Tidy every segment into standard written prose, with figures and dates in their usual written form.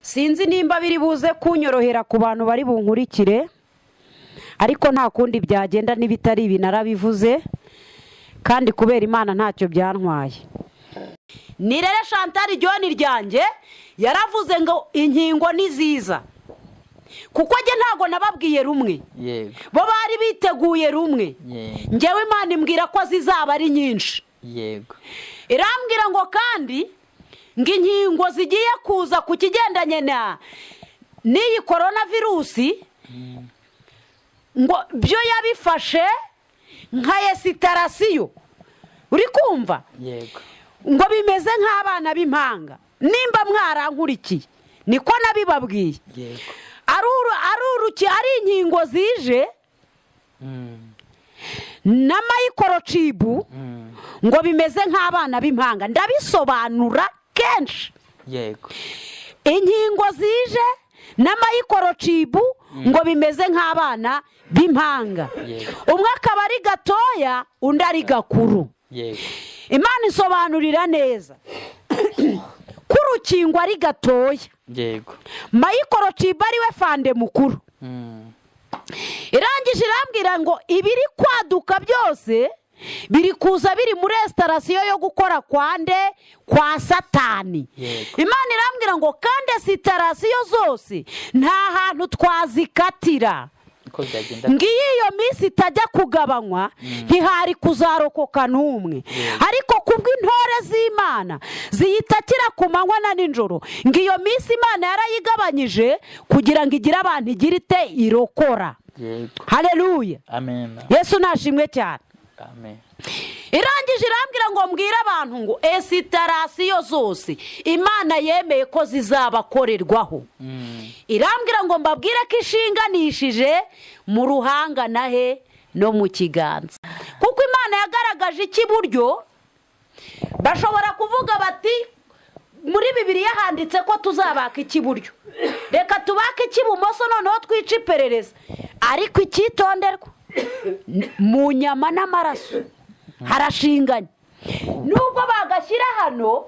sinzi nimba biri buze kunyorohera ku bantu bari bunkurikire, ariko nta kundi byagenda n'ibitari ibi narabivuze, kandi kubera Imana ntacyo byantwaye. Nirere Chantal John ryanjye yaravuze ngo inkingo ni ziza, kuko njye ntago nababwiye rumwe, bo bari biteguye rumwe, njyewe Imana imbwira ko zizaba ari nyinshi, irambwira ngo kandi ngo inkingo zigiye kuza ku kigendanye n'iyi coronavirusi, ngo byo yabifashe nka esitarasiyo, uri kumva, ngo bimeze nk'abana b'impanga. Nimba mwarankurikiye niko nabibabwiye, ari inkingo zije na microchip, ngo bimeze nk'abana b'impanga. Ndabisobanura kenshi, inkingo zije na microchip ngo bimeze nk'abana b'impanga, umwe akaba ari gatoya undi ari gakuru. Imana isobanurira neza ko urukingo ari gatoya, microchip ari we fande mukuru. Irangije irambwira ngo ibiri kwaduka byose biri kuza biri muri esitarasiyo yo gukora kwa Satani. Imana irambwira ngo kandi esitarasiyo zose nta hantu twazikatira, ngiyo iyo minsi itajya kugabanywa ntihari kuzarokoka n'umwe, ariko kubw'intore z'Imana ziyitakira ku manywa na nijoro, ngiyo minsi Imana yarayigabanyije kugira ngo igire abantu igira ite irokora. Haleluya, Yesu nashimwe cyane. Irangije irambwira ngo mbwire abantu ngo esitarasiyo zose Imana yemeye ko zizabakorerwaho. Irambwira ngo mbabwire ko ishinganishije mu ruhanga nahe no mu kiganza, kuko Imana yagaragaje icy'iburyo. Bashobora kuvuga bati muri Bibiliya handitse ko tuzabaka icy'iburyo, reka tubake icy'ibumoso noneho twice iperereza. Ariko icyitonderwa, mu nyama n'amaraso harashinganye. Nubwo bagashyira hano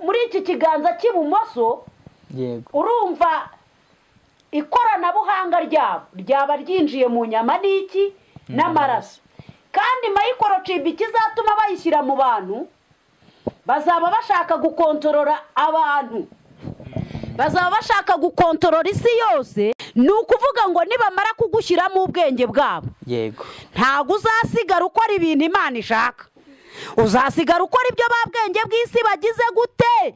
muri iki kiganza cy'ibumoso, urumva ikoranabuhanga ryaba ryinjiye mu nyama n'iki n'amaraso. Kandi microchip ikizatuma bayishyira mu bantu, bazaba bashaka gukontorora abantu, bazaba bashaka gukontorora isi yose. Ni ukuvuga ngo nibamara kugushyiramo ubwenge bwabo, ntabwo uzasigara ukora ibintu Imana ishaka, uzasigara ukora ibyo babwenge bw'isi bagize gute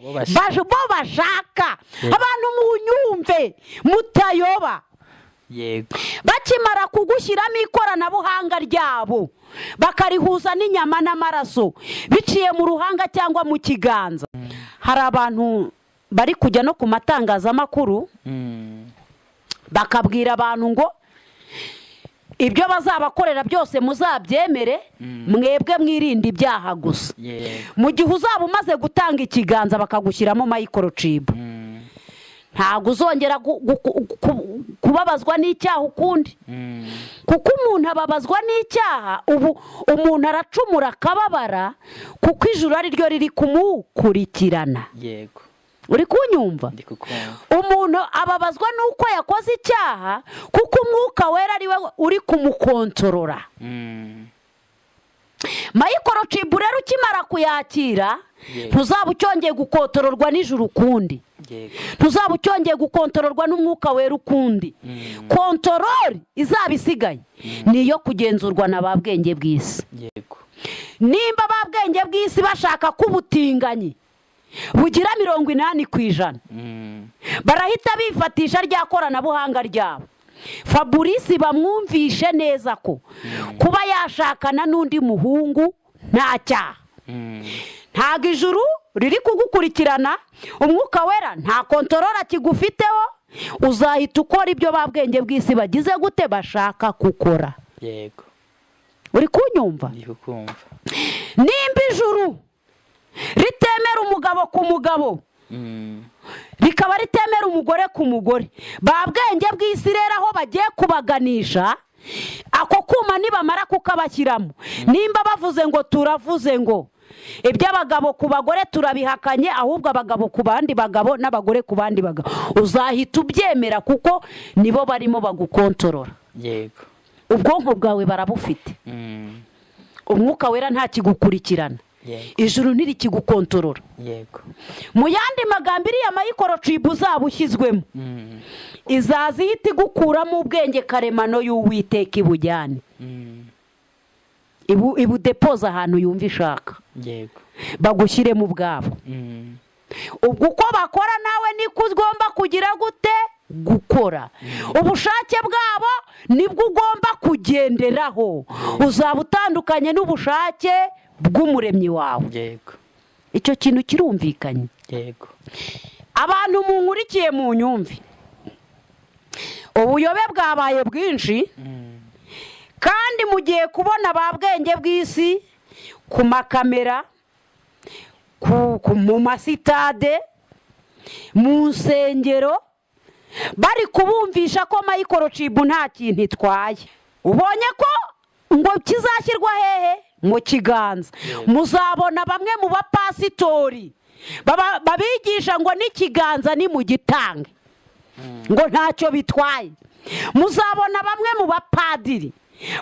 bo bashaka. Abantu munyumve mutayoba, bakimara kugushyiramo ikoranabuhanga ryabo bakarihuza n'inyama n'amaraso biciye mu ruhanga cyangwa mu kiganza, hari abantu bari kujya no ku matangazamakuru bakabwira abantu ngo ibyo bazabakorera byose muzabyemere, mwebwe mwirinde ibyaha gusa. Mu gihe uzaba umaze gutanga ikiganza bakagushyiramo microchip, ntabwo uzongera kubabazwa n'icyaha ukundi, kuko umuntu ababazwa n'icyaha ubu umuntu aracumura akababara, kuko ijuru ari ryo riri kumukurikirana. Uri kunyumva? Umuntu ababazwa nuko yakoze icyaha, kuko umwuka wera ari we uri kumukontorora. Microchip rero ukimara kuyakira, ntuzaba ucyongeye gukontororwa n'ijuru ukundi, ntuzaba ucyongeye gukontororwa n'umwuka wera ukundi. Kontorori izaba isigaye niyo kugenzurwa na ba bwenge bw'isi. Nimba ba bwenge bw'isi bashaka kubutinganyi bugira 80%, barahita bifatisha rya koranabuhanga ryabo. Fabrice bamwumvishe neza ko kuba yashakana n'undi muhungu nta cyaha, ntago ijuru riri kugukurikirana, umwuka wera nta kontorora kigufiteho, uzahita ukora ibyo babwenge bw'isi bagize gute bashaka gukora. Uri kunyumva? Nimba ijuru ritemera umugabo ku mugabo, rikaba ritemera umugore ku mugore, ba bwenge bw'isi rero aho bagiye kubaganisha ako kuma nibamara kukabashyiramo, nimba bavuze ngo turavuze ngo iby'abagabo ku bagore turabihakanye, ahubwo abagabo ku bandi bagabo n'abagore ku bandi bagabo. Uzahita ubyemera kuko nibo barimo bagukontorora. Yego. Ubwonko bwawe barabufite. Umwuka wera nta kigukurikirana. Ijuru ntirikigukontorora. Yego. Mu yandi magambo iriya microchip uzaba ushyizwemo izaza ihita igukuramo ubwenge karemano y'Uwiteka ibujyane. Ibudepoza ahantu yumva ishaka. Yego. Bagushyiremo ubwabo. Ubwo uko bakora nawe niko ugomba kugira gute gukora. Ubushake bwabo nibwo ugomba kugenderaho. Uzaba utandukanye n'ubushake bw'umuremyi wawe. Yego. Icyo kintu kirumvikanye. Yego. Abantu munkurikiye mu nyumvi, ubuyobe bwabaye bwinshi kandi mugiye kubona ba bwenge bw'isi ku makamera, mu masitade, mu nsengero, bari kubumvisha ko microchip nta kintu itwaye. Ubonye ko ngo kizashyirwa hehe mu kiganza. Muzabona bamwe mu bapasitori babigisha ngo n'ikiganza ni mu gitange, ngo ntacyo bitwaye. Muzabona bamwe mu bapadiri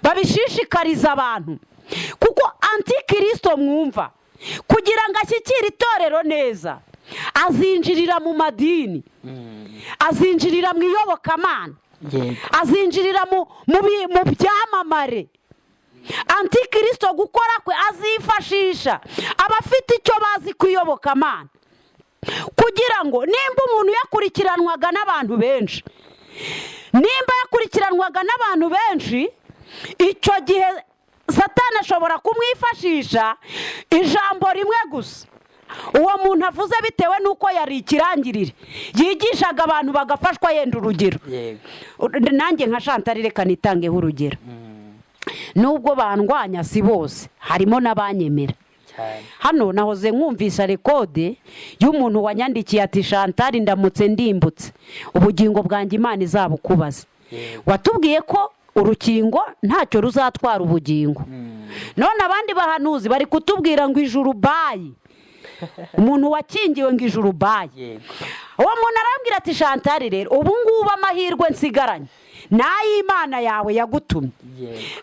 babishishikariza abantu, kuko antikristo mwumva kugira ngo ashyikire itorero neza azinjirira mu madini, azinjirira mu iyobokamana, azinjirira mu byamamare. Antikristo gukora kwe azifashisha abafite icyo bazi kuyobokamana, kugira ngo nimba umuntu yakurikiranwaga n'abantu benshi, icyo gihe Satani ashobora kumwifashisha ijambo rimwe gusa. Uwo muntu avuze bitewe n'uko yari ikirangirire, yigishaga abantu bagafashwa. Yenda urugero, nanjye nka Chantal reka nitangeho urugero. Nubwo bandwanya si bose, harimo n'abanyemera. Hano nahoze nkumvisa rekode y'umuntu wanyandikiye ati Chantal ndamutse ndimbutse ubugingo bwanjye Imana izabukubaza. Watubwiye ko urukingo ntacyo ruzatwara ubugingo. None abandi bahanuzi bari kutubwira ngo ijuru bayi, umuntu wakingiwe ngo ijuru bayi. Uwo muntu arambwira ati Chantal rero ubu ngubu amahirwe nsigaranye n'ay'Imana yawe yagutumye.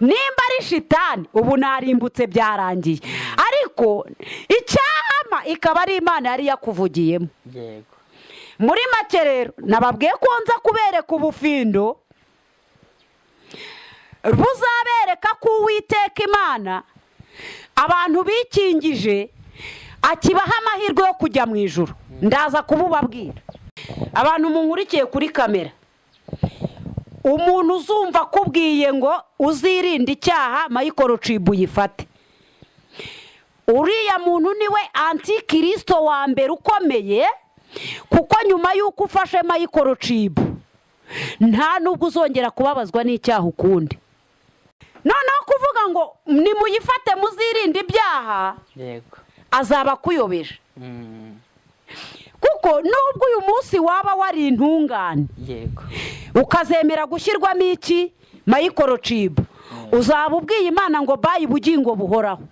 Nimba ari shitani ubu narimbutse byarangiye, ariko icyama ikaba ari Imana yari yakuvugiyemo. Muri make rero nababwiye ko nza kubereka ubufindo buzabereka ko Uwiteka Imana abantu bikingije akibaha amahirwe yo kujya mu ijuru. Ndaza kububabwira abantu munkurikiye kuri kamera. Umuntu uzumva kubwiye ngo uzirinde icyaha microchip uyifate, uriya muntu niwe antikristo wa mbere ukomeye, kuko nyuma y'uko ufashe microchip nta nubwo uzongera kubabazwa n'icyaha ukundi. Noneho kuvuga ngo nimuyifate muzirinde ibyaha, azaba akuyobeje. Kuko nubwo uyu munsi waba wari intungane ukazemera gushyirwamo iki microchip, uzaba ubwiye Imana ngo bayi bugingo buhoraho.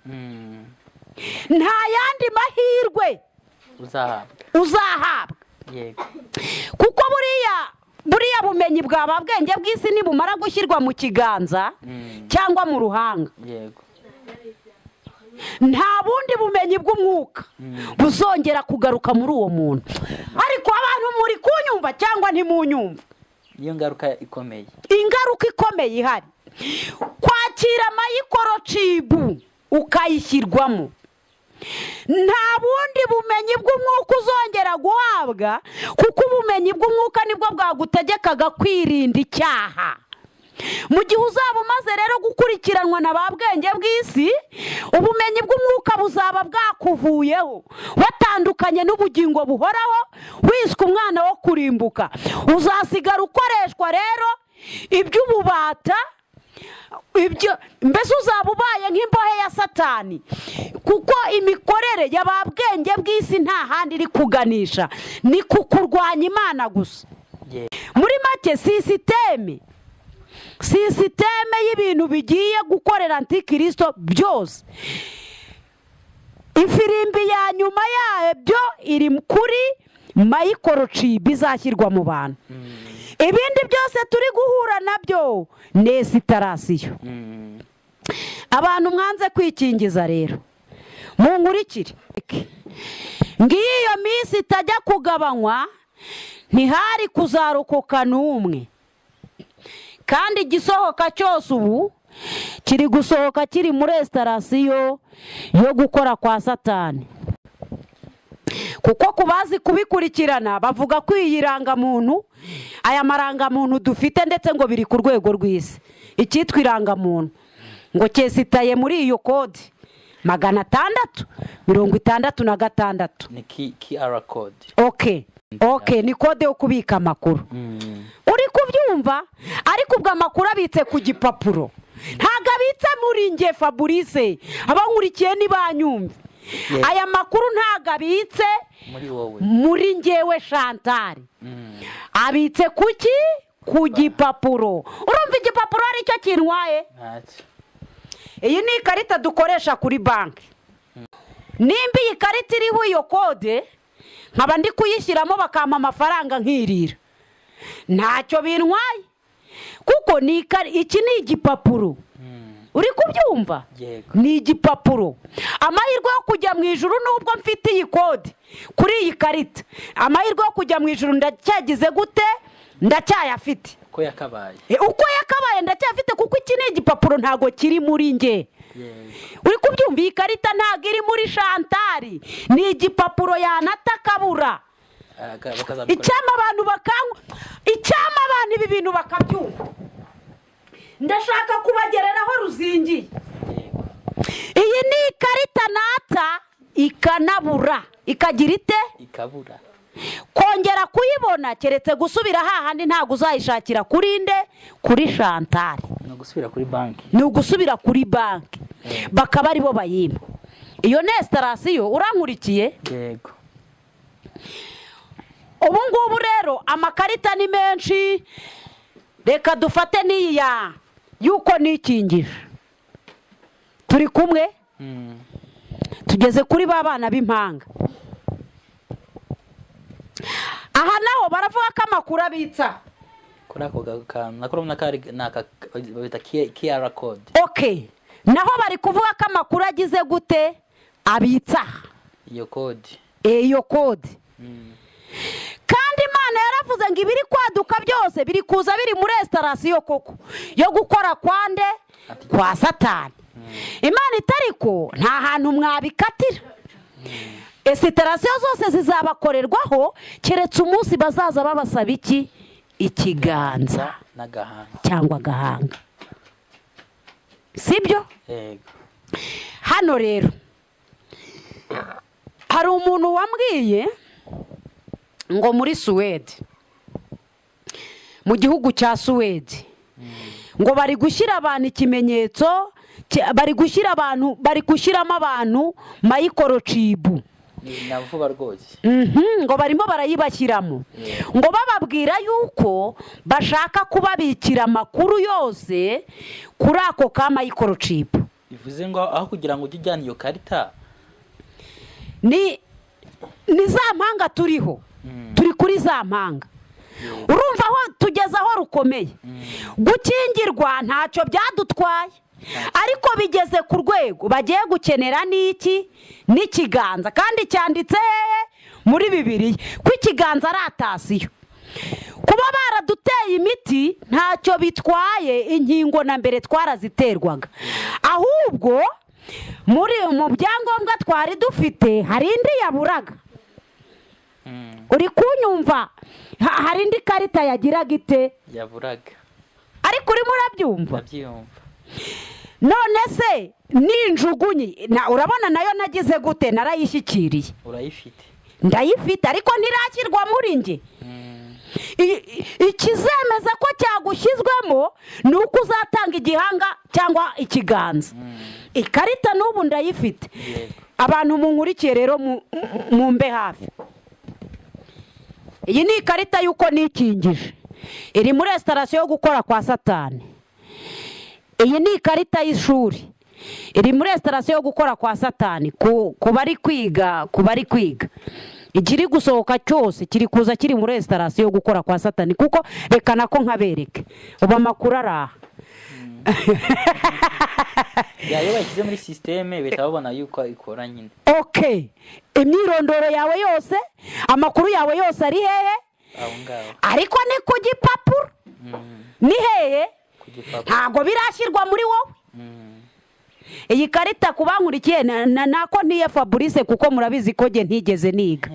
Nta yandi mahirwe uzahabwa. Kuko buriya bumenyi bwaba bwenge bw'isi nibumara gushyirwa mu kiganza cyangwa mu ruhanga, nta bundi bumenyi bw'umwuka buzongera kugaruka muri uwo muntu. Ariko abantu muri kunyumva cyangwa ntimunyumva, iyo ngaruka ikomeye, ingaruka ikomeye ihari kwakira microchip ukayishyirwamo, nta bundi bumenyi bw'umwuka uzongera guhabwa, kuko ubumenyi bw'umwuka nibwo bwagutegekaga kwirinda icyaha. Mu gihe uzaba umaze rero gukurikiranwa na ba bwenge bw'isi, ubumenyi bw'umwuka buzaba bwakuvuyeho, watandukanye n'ubugingo buhoraho, wiswe umwana wo kurimbuka. Uzasigara ukoreshwa rero iby'ububata, mbese uzaba ubaye nk'imbohe ya Satani, kuko imikorere ya ba bwenge bw'isi nta handi iri kuganisha, ni kukurwanya Imana gusa. Muri make sisiteme y'ibintu bigiye gukorera antikristo byose ifirimbi ya nyuma yabyo iri kuri microchip izashyirwa mu bantu. Ibindi byose turi guhura nabyo ni esitarasiyo. Abantu mwanze kwikingiza rero munkurikire, ngiyo iyo minsi itajya kugabanywa ntihari kuzarokoka n'umwe, kandi igisohoka cyose ubu kiri gusohoka kiri muri esitarasiyo yo gukora kwa Satani. Kuko kubazi kubikurikirana bavuga ko iyi rangamuntu, aya marangamuntu dufite ndetse ngo biri ku rwego rw'isi, icyitwa irangamuntu ngo cyesitaye muri iyo kode 666 ni QR code. Okay, ni kode yo kubika amakuru. Uri kubyumva? Ariko ubwo amakuru abitse ku gipapuro, ntago abitse muri nge Fabrice, abankurikiye nibanyumve. Aya makuru ntago abitse muri ngewe Chantal, abitse kuki? Ku gipapuro. Urumva igipapuro ari cyo kinwaye? Iyi ni ikarita dukoresha kuri banki. Nimba iyi karita iriho iyo kode, nkaba ndi kuyishyiramo bakampa amafaranga nkirira, ntacyo bintwaye, kuko iki ni igipapuro. Uri kubyumva? Ni igipapuro. Amahirwe yo kujya mu ijuru nubwo mfite iyi kode kuri iyi karita, amahirwe yo kujya mu ijuru ndacyagize gute? Ndacyayafite. Uko yakabaye ndacyafite, kuko iki ni igipapuro ntago kiri muri nge. Uri kubyumva? Iyi karita ntago iri muri Chantal, ni igipapuro yanatakabura. Icyama abantu ibi bintu bakabyumva. Ndashaka kubagereraho ruzingiye. Iyi ni ikarita nata ikanabura, ikagira ite? Ikabura. Kongera kuyibona keretse gusubira hahandi, ntago uzayishakira kuri nde? Kuri Chantal. No gusubira kuri banki. Ni ugusubira kuri banki, bakaba ari bo bayimba. Iyo ni esitarasiyo. Urankurikiye? Yego. Ubu ngubu rero amakarita ni menshi. Reka dufate niya yuko nikingije. Turi kumwe? Tugeze kuri ba bana b'impanga. Aha naho baravuga ko amakuru abitsa kuri ako nakuru babita QR code. Naho bari kuvuga ko amakuru agize gute? Abitsa iyo code. Iyo code. Kandi Imana yaravuze ngo ibiri kwaduka byose biri kuza biri muri esitarasiyo koko yo gukora kwande? Kwa Satani. Imana itariko nta hantu mwabikatira. Esitarasiyo zose zizabakorerwaho keretse umunsi bazaza babasaba iki? Ikiganza cyangwa agahanga. Sibyo? Hano rero hari umuntu wambwiye ngo muri Suwede, mu gihugu cya Suwede, ngo bari gushyira abantu ikimenyetso, bari gushyiramo abantu microchip. Navuba rwose. Ngo barimo barayibashyiramo, ngo bababwira yuko bashaka kubabikira amakuru yose kuri ako ka microchip. Bivuze ngo aho kugira ngo ujye ujyana iyo karita ni za mpanga turiho. Turi kuri za mpanga. Urumva aho tugeze aho rukomeye. Gukingirwa ntacyo byadutwaye, ariko bigeze ku rwego bagiye gukenera n'iki? N'ikiganza. Kandi cyanditse muri Bibiliya ko ikiganza ari atasiyo. Kuba baraduteye imiti ntacyo bitwaye, inkingo na mbere twaraziterwaga, ahubwo mu byangombwa twari dufite hari indi yaburaga. Uri kunyumva? Hari indi karita yagiraga ite? Yaburaga. Ariko urimo urabyumva? Ndabyumva. None se ninjugunyi urabona nayo nagize gute? Narayishyikiriye. Urayifite? Ndayifite, ariko ntirakirwa muri nge. Ikizemeza ko cyagushyizwemo ni uko uzatanga igihanga cyangwa ikiganza. Ikarita n'ubu ndayifite. Abantu munkurikiye rero mumbe hafi. Iyi ni ikarita yuko nikingije, iri muri esitarasiyo yo gukora kwa Satani. Iyi ni ikarita y'ishuri, iri muri resitarasiyo yo gukora kwa satani ku bari kwiga ikiri gusohoka cyose kiri kuza kiri muri resitarasiyo yo gukora kwa satani kuko reka nako nkabereke ubu amakuru araha iyo bashyize muri sisiteme bahita babona yuko ikora nyine. Okay, imyirondoro yawe yose amakuru yawe yose ari hehe aho ngaho ariko ni ku gipapuro ni hehe ntabwo birashyirwa muri wowe. Iyi karita kubankurikiye nako ntiye Fabrice kuko murabizi ko nge ntigeze niga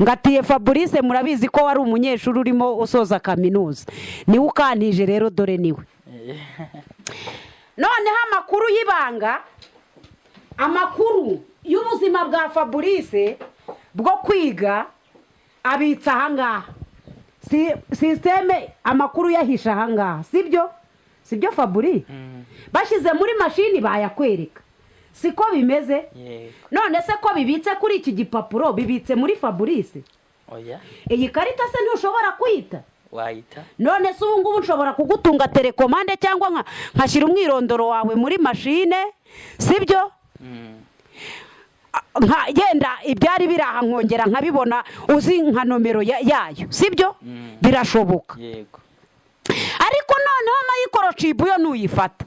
ngatiye Fabrice murabizi ko wari umunyeshuri urimo usoza kaminuza niwe ukantije rero dore niwe. Noneho amakuru y'ibanga amakuru y'ubuzima bwa Fabrice bwo kwiga abitsa ahangaha sisiteme amakuru yahisha ahangaha sibyo Fabrice bashyize muri mashini bayakwereka siko bimeze. None se ko bibitse kuri iki gipapuro bibitse muri Fabrice oya iyi karita se ntushobora kuyita wayita. None se ubu ngubu nshobora kugutunga telekomande cyangwa nkashyira umwirondoro wawe muri mashine sibyo yenda ibyari biraha nkongera nkabibona uzi nka nomero yayo sibyo birashoboka. Yego ariko noneho mayikorochipu yo nuyifata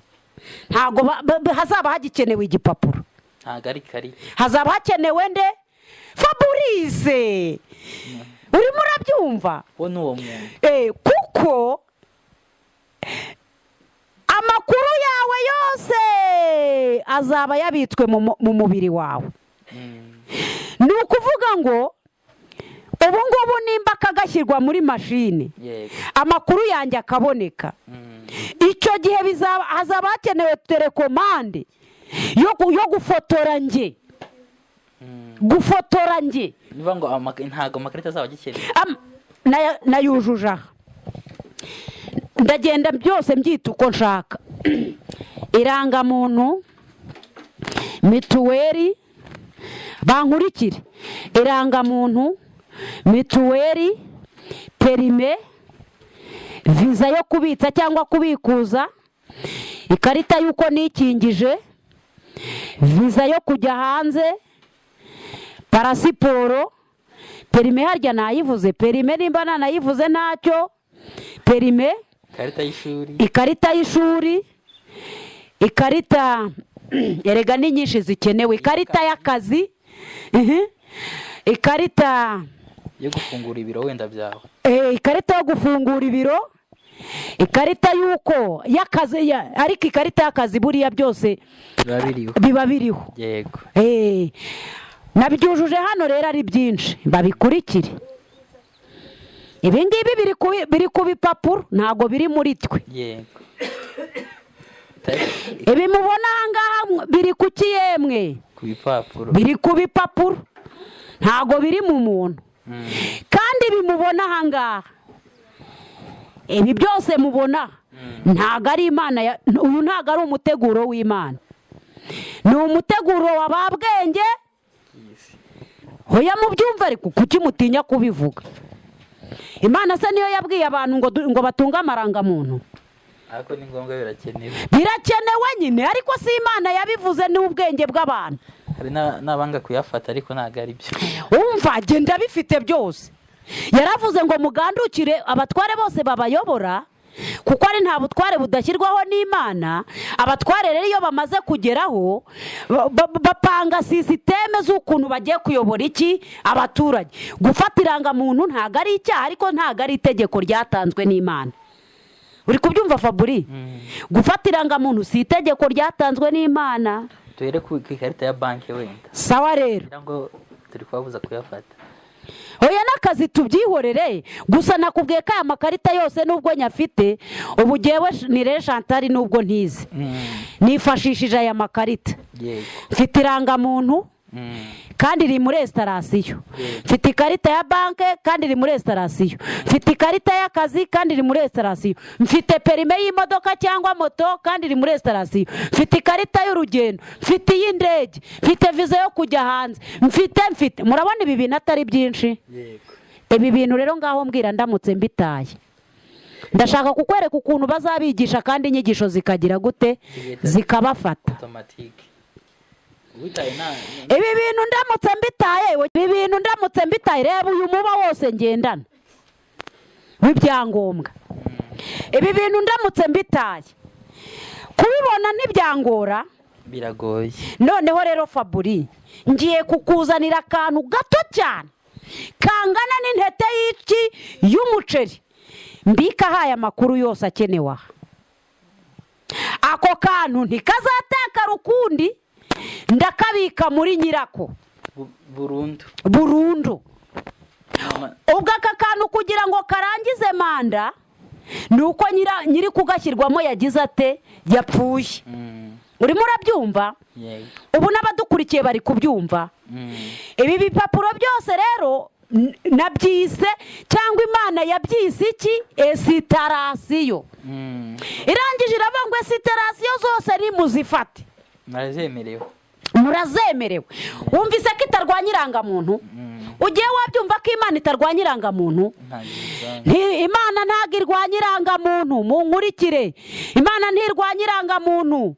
ntago hazaba hagikenewe igipapuro ntago ari karita hazaba hakenewe nde Fabrice urimo urabyumva wo nuwo muntu kuko amakuru yawe yose azaba yabitswe mu mubiri wawe. Ni ukuvuga ngo ubu ngubu nimba kagashyirwa muri mashine amakuru yanjye akaboneka icyo gihe hazaba hakenewe telekomande yo gufotora nge niba ngo ntago amakarita azaba agikeneye nayujuje aha ndagenda byose mbyita uko nshaka irangamuntu mituweli bankurikire irangamuntu mituweli perime viza yo kubitsa cyangwa kubikuza ikarita y'uko nikingije viza yo kujya hanze parasiporo perime harya nayivuze perime nimba nanayivuze ntacyo perime ikarita y'ishuri ikarita erega ni nyinshi zikenewe ikarita y'akazi ikarita yo gufungura ibiro wenda byawe ikarita yo gufungura ibiro ikarita y'uko y'akazi ariko ikarita y'akazi buriya byose biba biriho. Yego nabyujuje hano rero ari byinshi babikurikire ibi ngibi biri ku bipapuro ntago biri muri twe. Yego ibi mubona ahangaha biri ku kiyemwe ku bipapuro biri ku bipapuro ntago biri mu muntu kandi bimubona ahangaha ibi byose mubona ntago ari Imana uyu ntago ari umuteguro w'Imana ni umuteguro w'ababwenge. Hoya mubyumva ariko kuki mutinya kubivuga Imana se niyo yabwiye abantu ngo batunga amarangamuntu ariko ni ngombwa birakenewe nyine ariko si Imana yabivuze ni ubwenge bw'abantu hari n'abanga kuyafata ariko ntago ari byo umva genda bifite byose yaravuze ngo mugandukire abatware bose babayobora kuko ari nta butware budashyirwaho n'Imana. Abatware rero iyo bamaze kugeraho bapanga sisiteme z'ukuntu bagiye kuyobora iki abaturage. Gufata irangamuntu ntago ari icyaha ariko ntago ari itegeko ryatanzwe n'Imana. Uri kubyumva Faburi? Gufata irangamuntu si itegeko ryatanzwe n'Imana. Tuhere ku ikarita ya banki wenda. Sawa rero. Cyangwa turi kwabuza kuyafata. Oya n'akazi tubyihorere gusa nakubwiye ko aya makarita yose nubwo nyafite ubu jewe ni rero Chantal nubwo ntize nifashishije aya makarita. Mfite irangamuntu kandi iri muri restaurasiyo. Mfite ikarita ya banke kandi iri muri restaurasiyo. Mfite ikarita y'akazi kandi iri muri restaurasiyo. Mfite perime y'imodoka cyangwa moto kandi iri muri restaurasiyo. Mfite ikarita y'urugendo, mfite y'indege, mfite viza yo kujya hanze, mfite murabona ibi bintu atari byinshi. Ibi bintu rero ngaho mbwira ndamutse mbitaye ndashaka kukwereka ukuntu bazabigisha kandi inyigisho zikagira gute zikabafata. Ibi bintu ndamutse mbitaye reba uyu muba wose ngendana w'ibyangombwa. Ibi bintu ndamutse mbitaye kubibona ntibyangora biragoye. Noneho rero Faburi ngiye kukuzanira akantu gato cyane kangana n'intete y'iki y'umuceri mbika haya makuru yose akenewe aha. Ako kantu ntikazateka rukundi ndakabika muri nyirako burundu. Ubwo aka kantu kugira ngo karangize manda nuko nyiri kugashyirwamo yagize ate yapfuye. Urimo urabyumva? Ubu n'abadukurikiye bari kubyumva. Ibi bipapuro byose rero nabyise cyangwa Imana yabyise iki esitarasiyo. Irangije iravuga ngo esitarasiyo zose nimuzifate. Murazemerewe. Wumvise ko itarwanya irangamuntu? Ugiye wabyumva ko Imana itarwanya irangamuntu? Imana ntabwo irwanya irangamuntu. Munkurikire, Imana ntirwanya irangamuntu.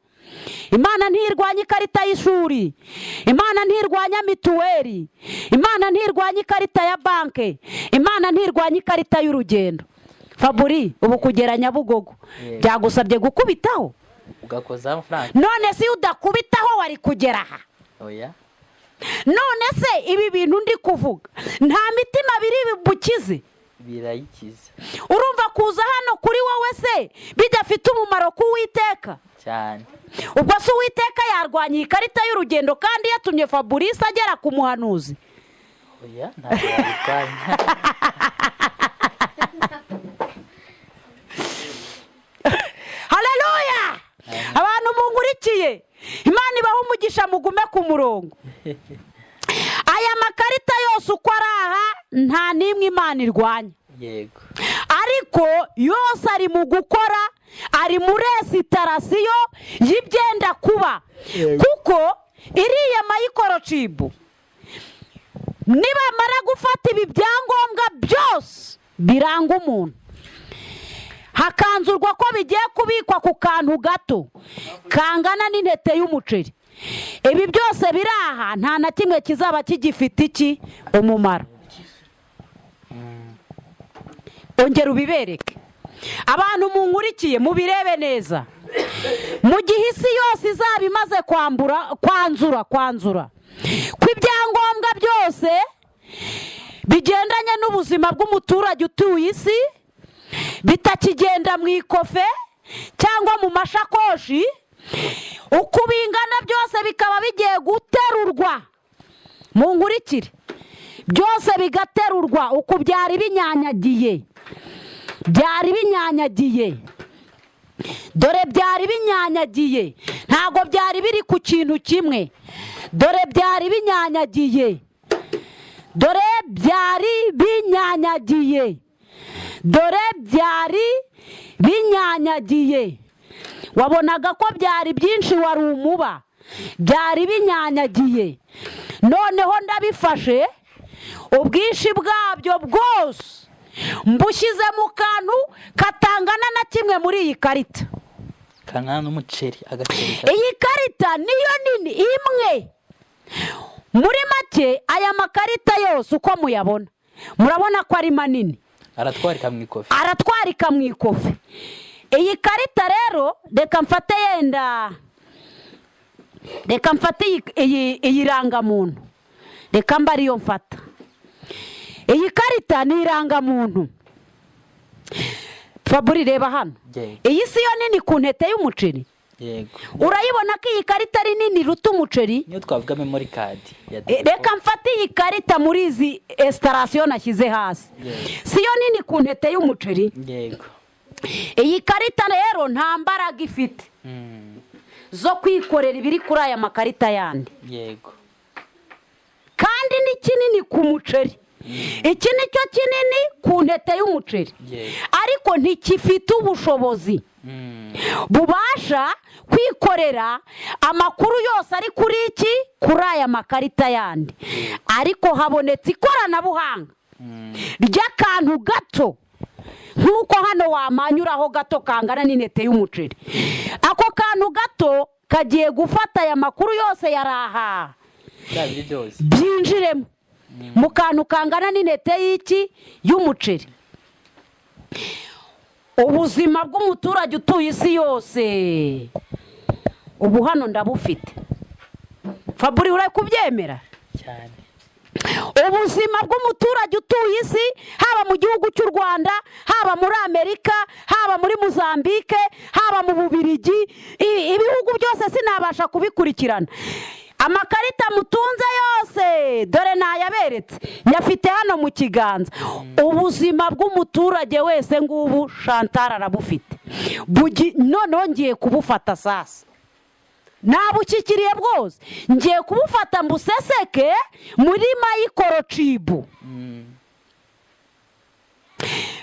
Imana ntirwanya ikarita y'ishuri. Imana ntirwanya mituweli. Imana ntirwanya ikarita ya banke. Imana ntirwanya ikarita y'urugendo. Faburi ubu kugera Nyabugogo byagusabye gukubitaho ugakoza amafaranga. None si udakubitaho wari kugera aha? Oya. None se ibi bintu ndi kuvuga nta mitima biri bukize? Birayikiza. Urumva kuza hano kuri wowe se bidafite umumaro ku Uwiteka cyane? Ubwo se Uwiteka yarwanya ikarita y'urugendo kandi yatumye Fabrice agera ku muhanuzi? Oya, ntabwo yarwanya. Haleluya! Abantu munkurikiye, Imana ibaha umugisha mugume ku murongo. Aya makarita yose uko ari aha nta nimwe Imana irwanya. Yego. Ariko yose ari mu gukora, ari muri esitarasiyo y'ibyenda kuba. Kuko iriya mayikorochibu nibamara gufata ibi byangombwa byose biranga umuntu, hakanzurwa ko bigiye kubikwa ku kantu gato kangana n'intete y'umuceri. Ibi byose biri aha nta na kimwe kizaba kigifite iki umumaro. Ongera ubibereke abantu munkurikiye mubirebe neza. Mu gihe isi yose izaba imaze kwanzura ko ibyangombwa byose bigendanye n'ubuzima bw'umuturage utuye isi bitakigenda mu ikofe cyangwa mu mashakoshi, uko bingana byose bikaba bigiye guterurwa. Munkurikire, byose bigaterurwa uko byari binyanyagiye. Dore byari binyanyagiye, ntago byari biri ku kintu kimwe. Dore byari binyanyagiye. Wabonaga ko byari byinshi wari umuba, byari binyanyagiye. Noneho ndabifashe ubwinshi bwabyo bwose mbushyize mu kantu katangana na kimwe muri iyi karita. Kangana n'umuceri agaceri. Iyi karita niyo nini imwe. Muri make aya makarita yose uko muyabona murabona ko ari manini. Aratwarika mu ikofi. Iyi karita rero reka mfate iyi rangamuntu. Reka mba ariyo mfata. Iyi karita ni irangamuntu. Faburi reba hano. Iyi si yo nini ku ntete y'umuceri. Yego. Urayibona ko iyi karita ari nini ruta umuceri? Niyo twavuga memory card. Reka mfate iyi karita muri izi esitarasiyo nashyize hasi. Si yo nini ku ntete y'umuceri? Yego. Iyi karita rero nta mbaraga ifite zo kwikorera ibiri kuri aya makarita yandi. Yego. Kandi ni kinini ku muceri. Iki ni cyo kinini ku ntete y'umuceri. Ariko ntikifite ubushobozi bubasha kwikorera amakuru yose ari kuri aya makarita yandi. Ariko habonetse ikoranabuhanga ry'akantu gato nk'uko hano wamanyuraho gato kangana n'intete y'umuceri. Ako kantu gato kagiye gufata aya makuru yose yaraha byinjiremo mu kantu kangana n'intete y'iki y'umuceri. Ubuzima bw'umuturage utuye isi yose ubu hano ndabufite. Faburi uri kubyemera cyane? Ubuzima bw'umuturage utuye isi, haba mu gihugu cy'u Rwanda, haba muri Amerika, haba muri Mozambique, haba mu Bubiligi, ibihugu byose sinabasha kubikurikirana. Amakarita mutunze yose dore nayaberetse, nyafite hano mu kiganza. Ubuzima bw'umuturage wese ngubu Chantal arabufite. Noneho ngiye kubufata sasa, nabukikiriye bwose, ngiye kubufata mbuseseke muri microchip.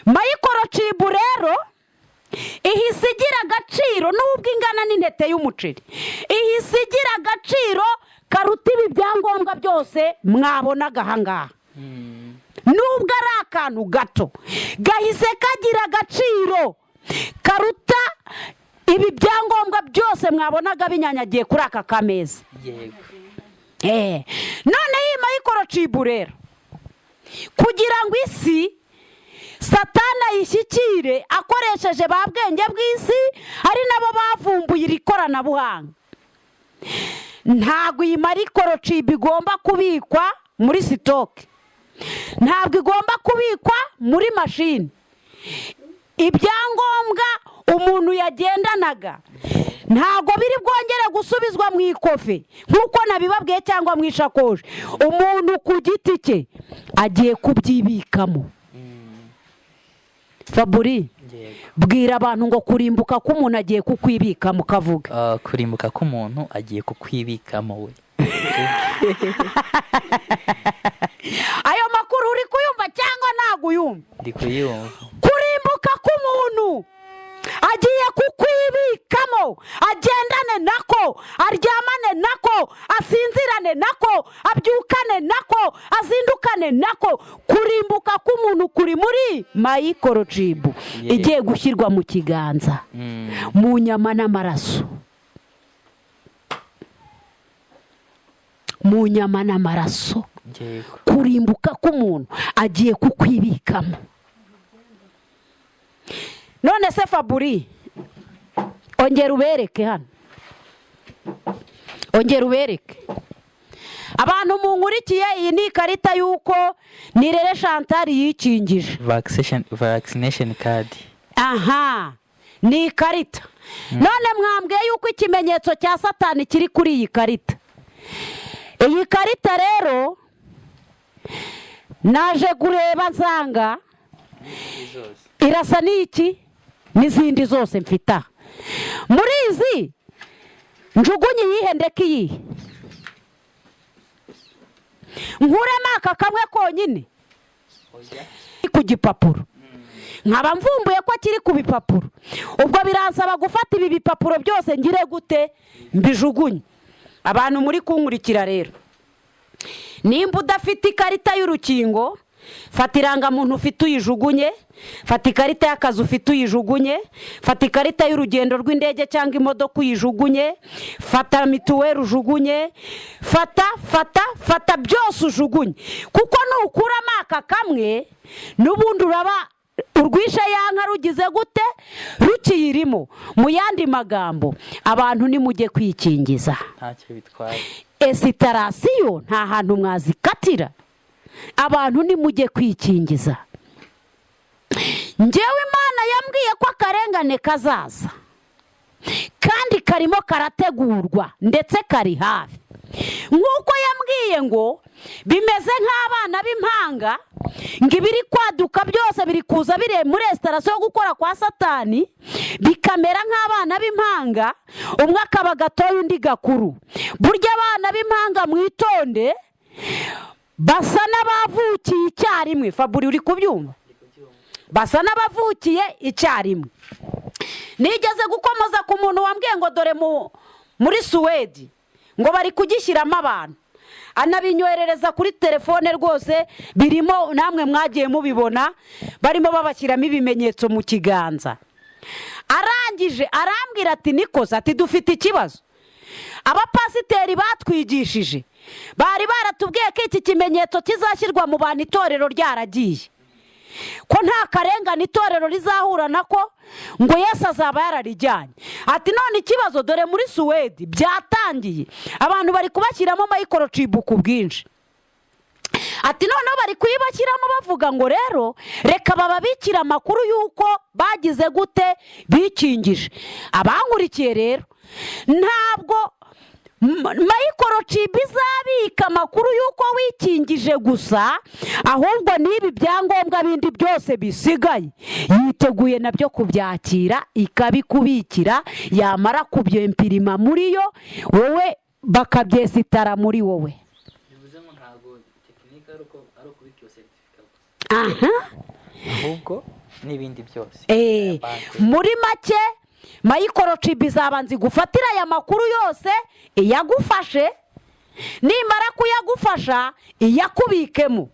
Microchip rero ihise igira agaciro n'ubwo ingana n'intete y'umuceri, ihise igira agaciro karuta ibi byangombwa byose mwabonaga ahangaha. Nubwo ari akantu gato gahise kagira agaciro karuta ibi byangombwa byose mwabonaga binyanyagiye kuri aka kameza. None iyi microchip rero kugira ngo isi Satana yishyikire akoresheje ba bwenge bw'isi, ari nabo bavumbuye iri koranabuhanga, ntabwo iyi microchip igomba kubikwa muri sitoke, ntabwo igomba kubikwa muri mashini. Ibyangombwa umuntu yagendanaga ntabwo biri bwongere gusubizwa mu ikofe nk'uko nabibabwiye cyangwa mu ishakoshi. Umuntu ku giti cye agiye kubyibikamo. Faburi, bwira abantu ngo kurimbuka k'umuntu agiye kukwibikamo, kavuga. Kurimbuka k'umuntu agiye kukwibikamo we. Ayo makuru uri kuyumva cyangwa ntago uyumva? Ndi kuyumva. Kurimbuka k'umuntu agiye kukwibikamo, agendane nako, aryamane nako, asinzirane nako, abyukane nako, azindukane nako. Kurimbuka k'umuntu kuri muri microchip igiye gushyirwa mu kiganza, mu nyama n'amaraso, mu nyama n'amaraso. Kurimbuka k'umuntu agiye kukwibikamo. None se Faburi, ongera ubereke hano, ongera ubereke abantu munkurikiye. Iyi ni ikarita y'uko Nirere Chantal yikingije, vaccination card. Aha, ni ikarita. None mwambwiye yuko ikimenyetso cya Satani kiri kuri iyi karita. Iyi karita rero naje kureba nsanga irasa n'iki n'izindi zose mfita. Muri izi njugunye yihendeke iyi, nkuremo aka kamwe konyine ku gipapuro, nkaba mvumbuye ko kiri ku bipapuro. Ubwo biransaba gufata ibi bipapuro byose ngire gute mbijugunye. Abantu muri kunkurikira rero, nimba udafite ikarita y'urukingo, fata irangamuntu ufite uyijugunye, fata ikarita y'akazi ufite uyijugunye, fata ikarita y'urugendo rw'indege cyangwa imodoka uyijugunye, fata mituweli ujugunye, fata byose ujugunye. Kuko nukuramo aka kamwe n'ubundi uraba urwishe yanka rugize gute rukiyirimo. Mu yandi magambo, abantu nimujye kwikingiza, ntacyo bitwaye. Esitarasiyo nta hantu mwazikatira. Abantu nimujye kwikingiza. Njyewe Imana yambwiye ko akarengane kazaza kandi karimo karategurwa ndetse kari hafi. Nk'uko yambwiye ngo bimeze nk'abana b'impanga, ngo ibiri kwaduka byose biri kuza bire muri restaurant yo gukora kwa Satani, bikamera nk'abana b'impanga, umwe akaba gatoya undi gakuru. Burya abana b'impanga mwitonde basa n'abavukiye icyarimwe. Faburi uri kubyumva? Basa n'abavukiye icyarimwe. Nigeze gukomoza ku muntu wambwiye ngo dore muri Suwedi ngo bari kugishyiramo abantu, anabinyoherereza kuri telefone rwose, birimo namwe mwagiye mubibona, barimo babashyiramo ibimenyetso mu kiganza. Arangije arambwira ati nikoze, ati dufite ikibazo. Abapasiteri batwigishije bari baratubwiye ko iki kimenyetso kizashyirwa mu bantu itorero ryaragiye, ko nta karengane itorero rizahura nako, ngo Yesu azaba yararijyanye. Ati none ikibazo dore muri Suwedi byatangiye, abantu bari kubashyiramo microchip ku bwinshi. Ati noneho bari kuyibashyiramo bavuga ngo rero reka bababikira amakuru y'uko bagize gute bikingije. Abankurikiye rero, ntabwo microchip izabika amakuru y'uko wikingije gusa, ahubwo n'ibi byangombwa bindi byose bisigaye yiteguye nabyo kubyakira, ikabikubikira, yamara kubyempirima muri yo, wowe bakabyesitara muri wowe. ahubwo n'ibindi byose. Muri make microchip izabanza gufatira aya makuru yose, iyagufashe, nimara kuyagufasha iyakubikemo,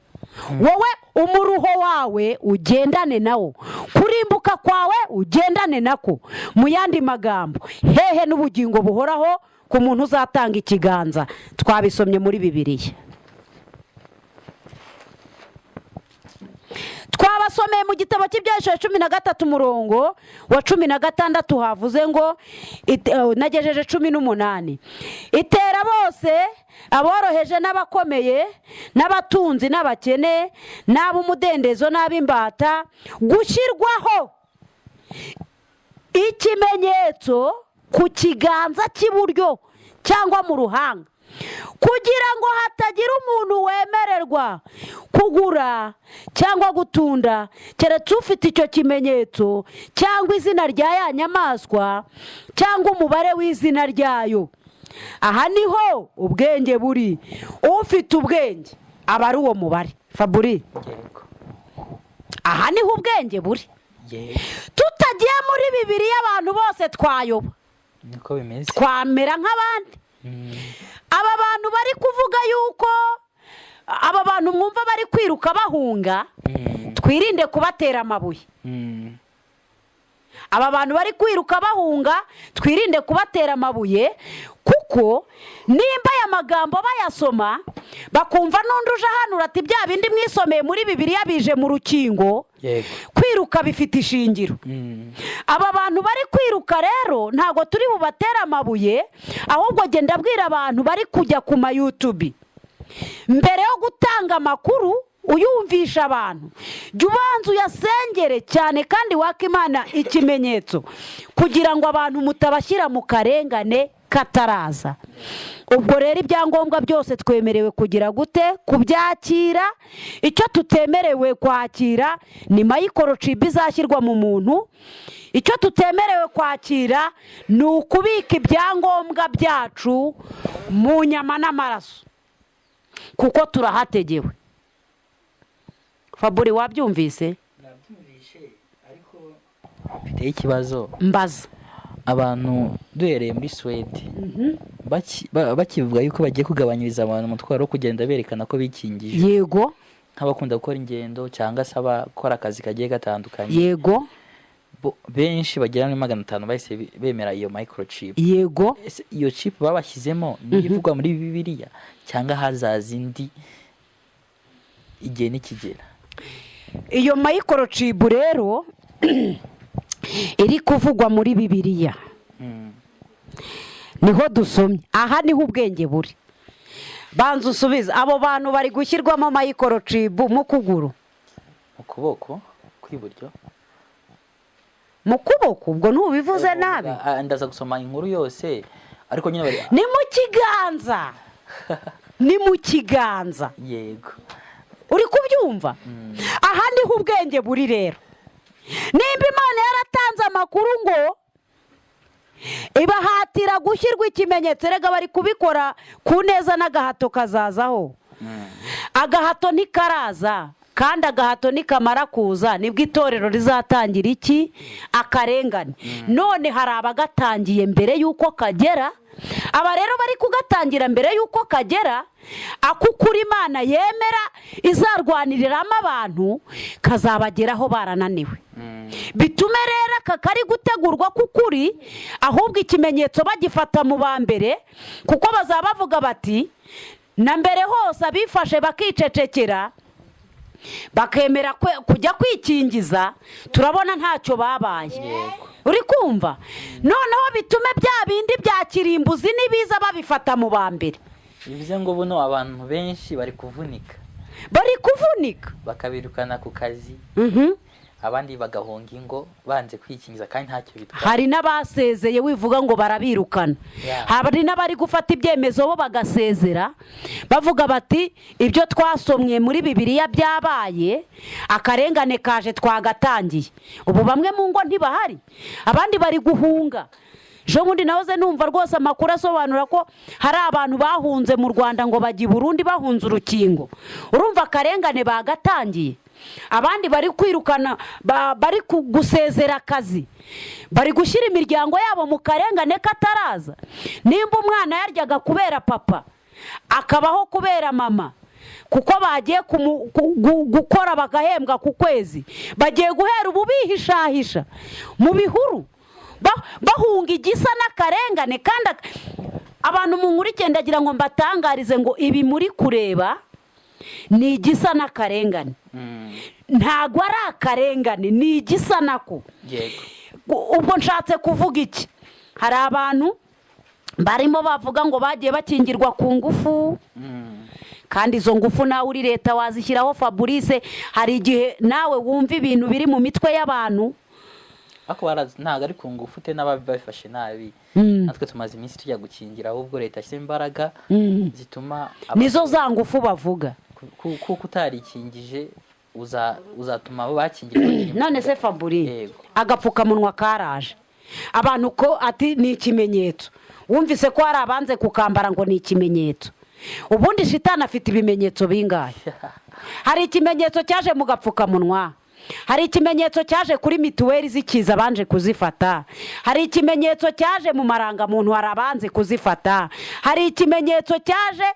wowe umuruho wawe ugendane nawo, kurimbuka kwawe ugendane nako. Mu yandi magambo, hehe n'ubugingo buhoraho ku muntu uzatanga ikiganza. Twabisomye muri Bibiliya. Twabasomeye mu gitabo cy'Ibyahishuwe 13 umurongo wa 16 havuze ngo nagejeje 18, itera bose, aboroheje n'abakomeye, n'abatunzi n'abakene, n'ab'umudendezo n'ab'imbata, gushyirwaho ikimenyetso ku kiganza cy'iburyo cyangwa mu ruhanga, kugira ngo hatagira umuntu wemererwa kugura cyangwa gutunda keretse ufite icyo kimenyetso cyangwa izina rya ya nyamaswa cyangwa umubare w'izina ryayo. Aha niho ubwenge buri. Ufite ubwenge aba ari uwo mubare. Faburi, aha niho ubwenge buri. Tutagiye muri Bibiliya abantu bose twayoba, niko bimeze, twamera nk'abandi. Aba bantu bari kuvuga yuko aba bantu mwumva bari kwiruka bahunga, twirinde kubatera amabuye. Aba bantu bari kwiruka bahunga, twirinde kubatera amabuye, kuko nimba aya magambo bayasoma bakumva n'undi uje ahanura ati bya bindi mwisomeye muri Bibiliya bije mu rukingo, kwiruka bifite ishingiro. Aba bantu bari kwiruka rero ntago turi bubatera amabuye, ahubwo genda abwira abantu bari kujya ku ma YouTube, mbere yo gutanga amakuru uyumvisha abantu, jya ubanza uyasengere cyane kandi waka Imana ikimenyetso, kugira ngo abantu mutabashyira mu karengane kataraza. Ubwo rero ibyangombwa byose twemerewe kugira gute? Kubyakira. Icyo tutemerewe kwakira ni microchip izashyirwa mu muntu. Icyo tutemerewe kwakira ni ukubika ibyangombwa byacu mu nyama n'amaraso, kuko turahategewe. Faburi, wabyumvise? Nabyumvishe, ariko mfite ikibazo mbaza. Abantu duhereye muri Suwedi bakivuga yuko bagiye kugabanyiriza abantu umutwaro wo kugenda berekana ko bikingije. Yego. Nk'abakunda gukora ingendo cyangwa se abakora akazi kagiye gatandukanye. Yego. Benshi bagera muri 500 bahise bemera iyo microchip. Yego. Iyo chip babashyizemo ni ivugwa muri Bibiliya cyangwa hazaza indi igihe nikigera? Iyo microchip rero iri kuvugwa muri Bibiliya. Niho dusomye. Aha niho ubwenge buri. Banza usubiza, abo bantu bari gushyirwamo microchip mu kuguru, mu kuboko kw'iburyo, mu kuboko. Ubwo ntubivuze nabi. Ndaza gusoma inkuru yose, ariko nyine bari ni mu kiganza. Ni mu kiganza. Yego. Uri kubyumva? Aha niho ubwenge buri rero. Nimba Imana yaratanze amakuru ngo ibahatira gushyirwa ikimenyetso, rega bari kubikora ku neza n'agahato kazazaho. Agahato ntikaraza, kandi agahato nikamara kuza nibwo itorero rizatangira iki? Akarengane. None hari abagatangiye mbere y'uko kagera. Aba rero bari kugatangira mbere y'uko kagera, akukuri Imana yemera izarwaniriramo abantu kazabageraho barananiwe. Bitume rero aka kari gutegurwa kukuri, ahubwo ikimenyetso bagifata mu ba mbere, kuko bazaba bavuga bati na mbere hose abifashe bakicecekera bakemera kujya kwikingiza, turabona ntacyo babaye. Uri kumva? Noneho bitume bya bindi bya kirimbuzi nibiza babifata mu ba mbere. Bivuze ngo buno abantu benshi bari kuvunika bakabirukana ku kazi, abandi bagahonga ingo banze kwikingiza kandi ntacyo bitwara. Hari n'abasezeye wivuga ngo barabirukana. Hari n'abari gufata ibyemezo bo bagasezera bavuga bati ibyo twasomwe muri Bibiliya byabaye, akarengane kaje twagatangiye. Ubu bamwe mu ngo ntibahari, abandi bari guhunga. Jo bundi nahoze numva rwose amakuru asobanura ko hari abantu bahunze mu Rwanda ngo bajye i Burundi bahunze urukingo. Urumva akarengane bagatangiye. Abandi bari kwirukana, bari gusezera akazi, bari gushyira imiryango yabo mu karengane kataraza. Nimba umwana yaryaga kubera papa akabaho kubera mama, kuko bagiye gukora bagahembwa ku kwezi, bagiye guhera ubu bihishahisha mu bihuru bahunga igisa n'akarengane. Kandi abantu mu nkuru ikendagira ngo mbatangarize ngo ibi muri kureba ni igisa n'akarengane. Ntago ari akarengane, ni igisa nako. Ubwo nshatse kuvuga iki? Hari abantu barimo bavuga ngo bagiye bakingirwa ku ngufu, kandi izo ngufu nawe uri leta wazishyiraho. Fabrice, hari igihe nawe wumva ibintu biri mu mitwe y'abantu ako ntago ari ku ngufu te n'ababifashe nabi. Natwe tumaze iminsi tujya gukingira, ahubwo leta ishyira imbaraga zituma nizo za ngufu bavuga. Kuko utarikingije uzatuma abo bakingirwa. None se Fabrice, agapfukamunwa karaje, abantu ko ati ni ikimenyetso. Wumvise ko hari abanze kukambara ngo ni ikimenyetso. Ubundi shitani afite ibimenyetso bingahe? Hari ikimenyetso cyaje mu gapfukamunwa, hari ikimenyetso cyaje kuri mituweli zikiza banje kuzifata, hari ikimenyetso cyaje mu marangamuntu hari abanze kuzifata, hari ikimenyetso cyaje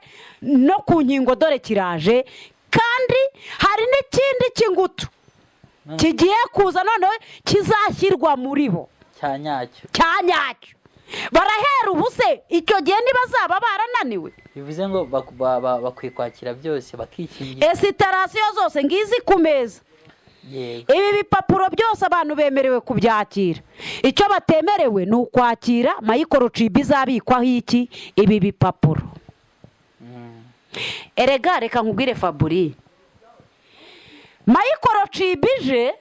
no ku nkingo dore kiraje, kandi hari n'ikindi cy'ingutu kigiye kuza noneho kizashyirwa muri bo cyanyacyo. Barahera ubuse icyo gihe ntibazaba barananiwe. Bivuze ngo bakwiye kwakira byose bakikingira. Esitarasiyo zose ngizi ku meza. Ibi bipapuro byose abantu bemerewe kubyakira. Icyo batemerewe ni ukwakira microchip izabikwaho iki? Ibi bipapuro. Erega reka nkubwire Fabrice, microchip ije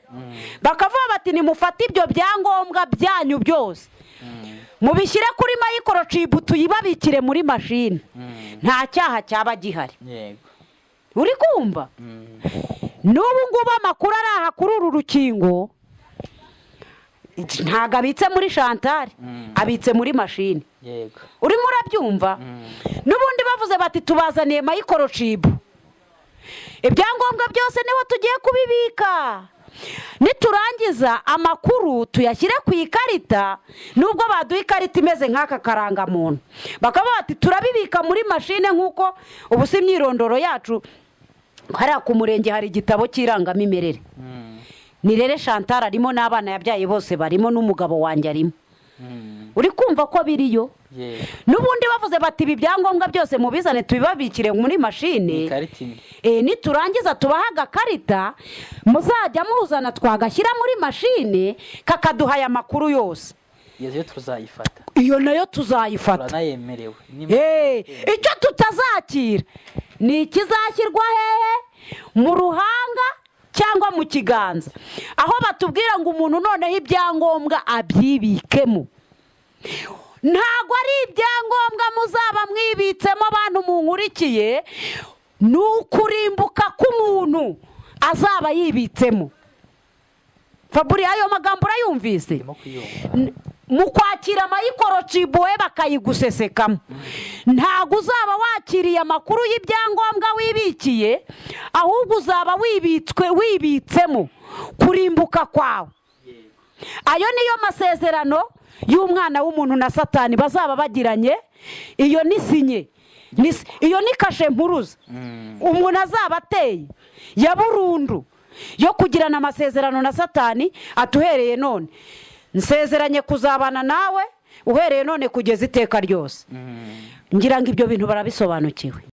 bakavuga bati nimufate ibyo byangombwa byanyu byose mubishyire kuri microchip tuyibabikire muri mashine, nta cyaha cyaba gihari. Uri kumva? N'ubu ngubu amakuru ari aha kuri uru rukingo ntago abitse muri Chantal, abitse muri mashine. Urimo urabyumva? N'ubundi bavuze bati tubazaniye microchip, ibyangombwa byose niho tugiye kubibika. Niturangiza amakuru tuyashyire ku ikarita, nubwo baduha ikarita imeze nk'aka karangamuntu, bakaba bati turabibika muri mashine nk'uko ubu si imyirondoro yacu. Hariya ku murenge hari igitabo cy'irangamimerere. Nirere Chantal arimo, n'abana yabyaye bose barimo, n'umugabo wanjye arimo. Uri kumva ko biriyo? N'ubundi bavuze bati ibi byangombwa byose mubizane tubibabikire muri mashine. Niturangiza tubaha agakarita muzajya muzana twagashyira muri mashine kakaduha aya makuru yose. Iyo tuzayifata. Iyo nayo tuzayifata. Turanayemerewe. Icyo tutazakira ni ikizashyirwa hehe? Mu ruhanga cyangwa mu kiganza, aho batubwira ngo umuntu noneho ibyangombwa abyibikemo. Ntago ari ibyangombwa muzaba mwibitsemo abantu munkurikiye, ni ukurimbuka k'umuntu azaba yibitsemo. Fabrice, ayo magambo urayumvise? mu kwakira amayikorocibo we bakayigusesekamo. Ntabwo uzaba wakiriye amakuru y'ibyangombwa wibikiye, ahubwo uzaba wibitsemo kurimbuka kwawe. Ayo niyo masezerano y'umwana w'umuntu na Satani bazaba bagiranye. Iyo ni sinye, iyo ni kashe mpuruza umuntu azaba ateye ya burundu yo kugirana amasezerano na Satani. Atuhereye none nsezeranye kuzabana nawe uhereye none kugeza iteka ryose. Ngira ngo ibyo bintu barabisobanukiwe.